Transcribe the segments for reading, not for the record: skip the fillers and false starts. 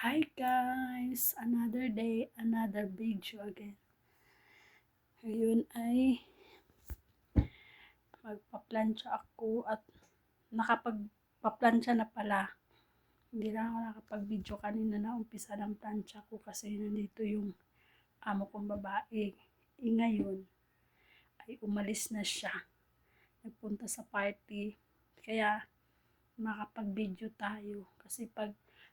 Hi guys! Another day, another video again. Ngayon ay magpa-plancha ako at nakapagpa-plancha na pala. Hindi na ako nakapag-video kanina na umpisa ng plancha ko kasi nandito yung amo kong babae. Ngayon ay umalis na siya. Nagpunta sa party. Kaya makapag-video tayo. Kasi pag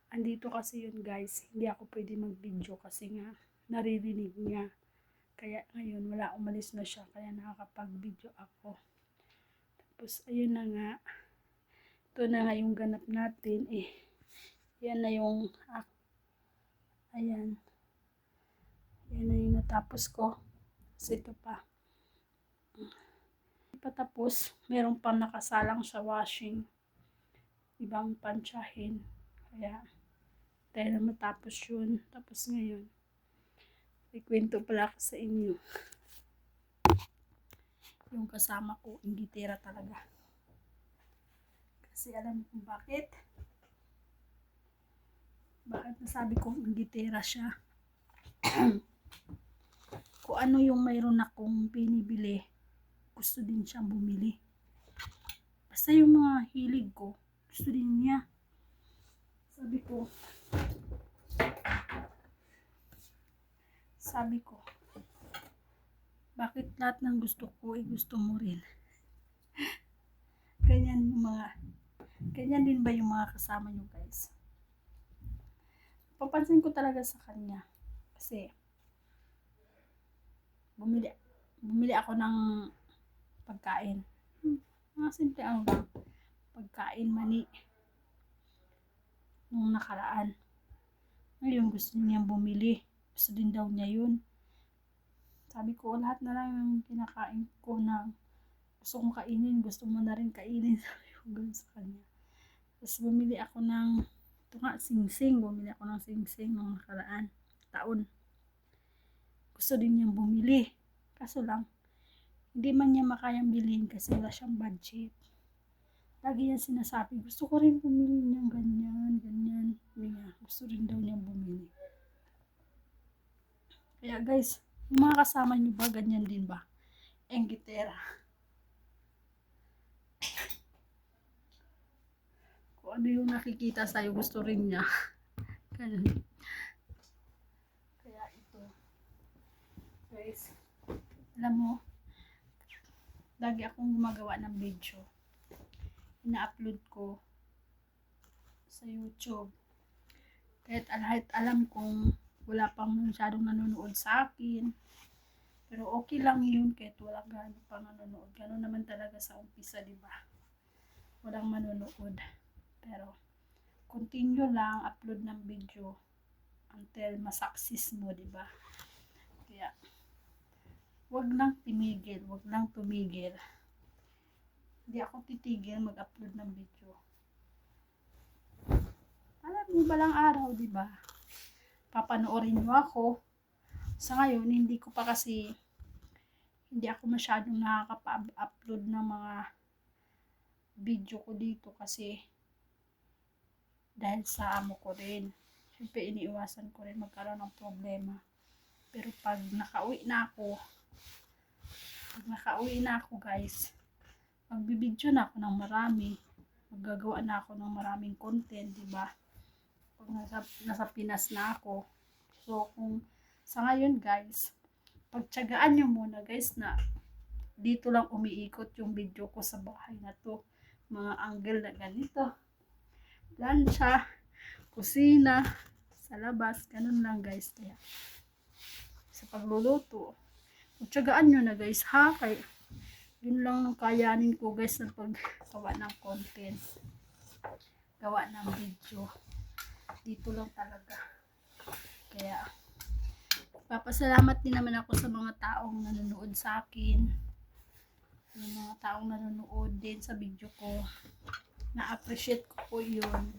andito kasi yun guys, hindi ako pwede mag-video kasi nga naririnig niya. Kaya ngayon wala, umalis na siya kaya nakakapag-video ako. Tapos ayun na nga. Ito na nga yung ganap natin Yan na yung ayan. Yan na yung natapos ko. Kasi ito pa. Patapos, meron pang nakasalang sa washing. Ibang pansyahin. Kaya tayo na matapos yun. Tapos ngayon, ikwento pala ako sa inyo. Yung kasama ko, inggitera talaga. Kasi alam mo bakit? Bakit nasabi kong inggitera siya? Kung ano yung mayroon akong pinibili, gusto din siyang bumili. Basta yung mga hilig ko, gusto din niya. Sabi ko, bakit lahat ng gusto ko gusto mo rin? Ganyan din ba yung mga kasama nyo guys? Papansin ko talaga sa kanya. Kasi, bumili ako ng pagkain. Mga simple lang. Pagkain, mani. Nung nakaraan. Ngayon gusto niyang bumili. Gusto din daw niya yun. Sabi ko, lahat na lang yung kinakain ko na gusto kong kainin. Gusto mo na rin kainin. Sabi ko ganun sa kanya. Tapos bumili ako ng ito nga, sing-sing. Bumili ako ng sing-sing nung nakaraan taon. Gusto din niyang bumili. Kaso lang, hindi man niya makayang bilhin kasi wala siyang budget. Lagi yan sinasabi, gusto ko rin bumili niyang ganyan, ganyan. Gusto rin daw niyang bumili. Kaya guys, yung mga kasama niyo ba, ganyan din ba? Enggitera. Kung ano yung nakikita sa'yo, gusto rin niya. Ganun. Kaya ito. Guys, alam mo, lagi akong gumagawa ng video. Ina-upload ko sa YouTube. Kahit alam kong wala pang masyadong nanonood sa akin. Pero okay lang yun kahit wala gano'n pang nanonood. Gano'n naman talaga sa umpisa, diba? Walang manonood. Pero, continue lang upload ng video until masaksis mo, diba? Kaya, wag lang tumigil. Hindi ako titigil mag-upload ng video. Alam mo, balang araw, diba? Papanoorin nyo ako. Sa ngayon, hindi ako masyadong nakaka-upload ng mga video ko dito kasi dahil sa amo ko rin. Siyempre, iniiwasan ko rin magkaroon ng problema. Pero pag nakauwi na ako guys, magbibideo na ako ng marami. Maggagawa na ako ng maraming content, diba? Pag nasa Pinas na ako. So, kung sa ngayon guys, pagtiyagaan nyo muna guys na dito lang umiikot yung video ko sa bahay na to. Mga angle na ganito. Plancha, kusina, sa labas, ganun lang guys. Kaya, sa pagluluto, pagtiyagaan nyo na guys ha. Kaya, yun lang ang kayanin ko guys na paggawa ng content. Gawa ng video. Dito lang talaga. Kaya, papasalamat din naman ako sa mga taong nanonood sa akin. Yung mga taong nanonood din sa video ko. Na-appreciate ko po yun.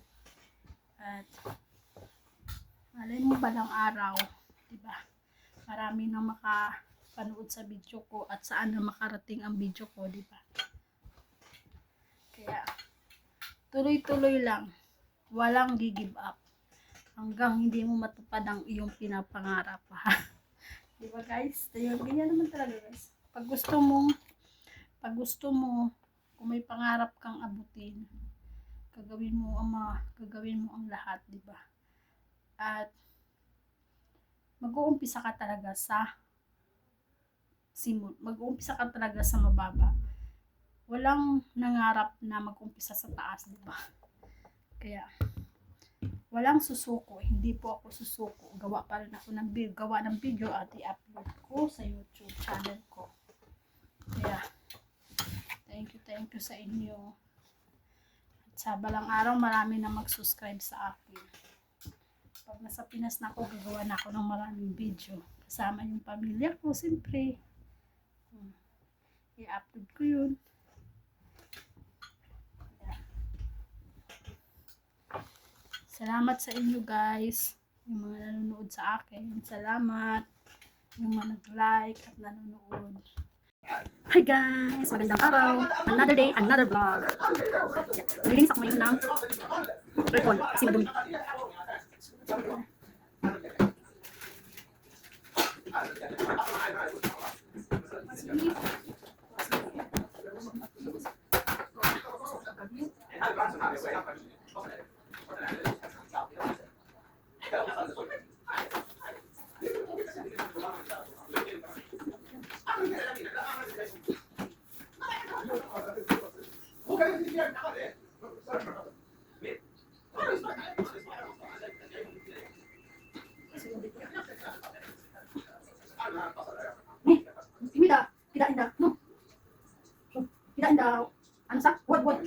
At, malay mo balang araw, diba? Marami na makapanood sa video ko at saan na makarating ang video ko, diba? Kaya, tuloy-tuloy lang. Walang gi-give up. hanggang hindi mo matupad ang iyong pinapangarap. Ha? Di ba guys? Ayun, ganyan naman talaga guys. Pag gusto mo, kung may pangarap kang abutin, gagawin mo ang lahat, di ba? At mag-uumpisa ka talaga sa mababa. Walang nangarap na mag-umpisa sa taas, di ba? Kaya walang susuko, hindi po ako susuko. Gawa pa rin ako ng video at i-upload ko sa YouTube channel ko. Kaya thank you sa inyo. At sa balang araw, marami na mag-subscribe sa akin. Pag nasa Pinas na ako, gagawa na ako ng maraming video. Kasama yung pamilya ko, siyempre. I-upload ko yun. Salamat sa inyo guys. Yung mga nanonood sa akin. Salamat. Yung mga nag-like at nanonood. Hi guys! Magandang araw! Another day, another vlog. Nilinis ako ngayon ng aircon kasi madumi. Tidak indah, no. Tidak indah. Ano sa? Wood.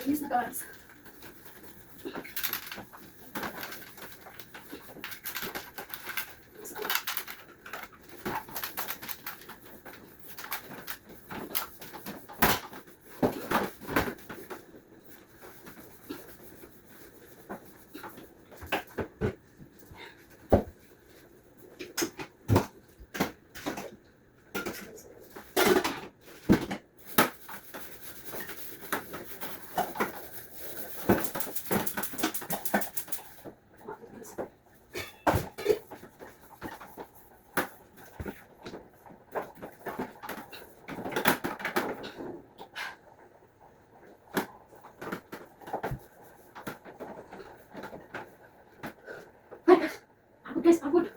Ayos na guys. Guys, pagod.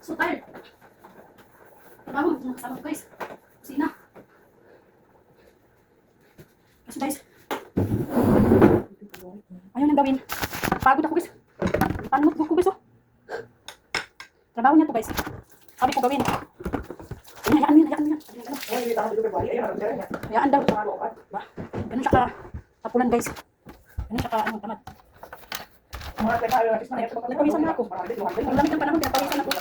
So tired. Trabaho, nakasama ko guys. Kusina. Kasi guys, ayaw nang gawin. Pagod ako guys. Paano ko guys oh. Trabaho niya to guys. Sabi ko gawin. Hayaan mo yan. Hayaan daw. Ganun siya kapulan guys. Ganun siya tamad. Nagpawisan na ako. Ang lamig ng panahon, nagpawisan ako.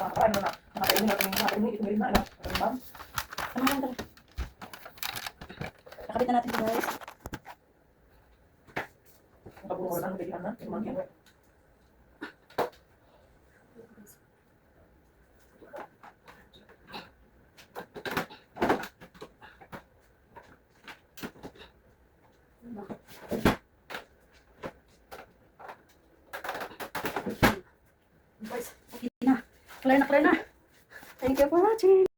Nakabit na natin ito guys. Clear na, clear na. Thank you for watching.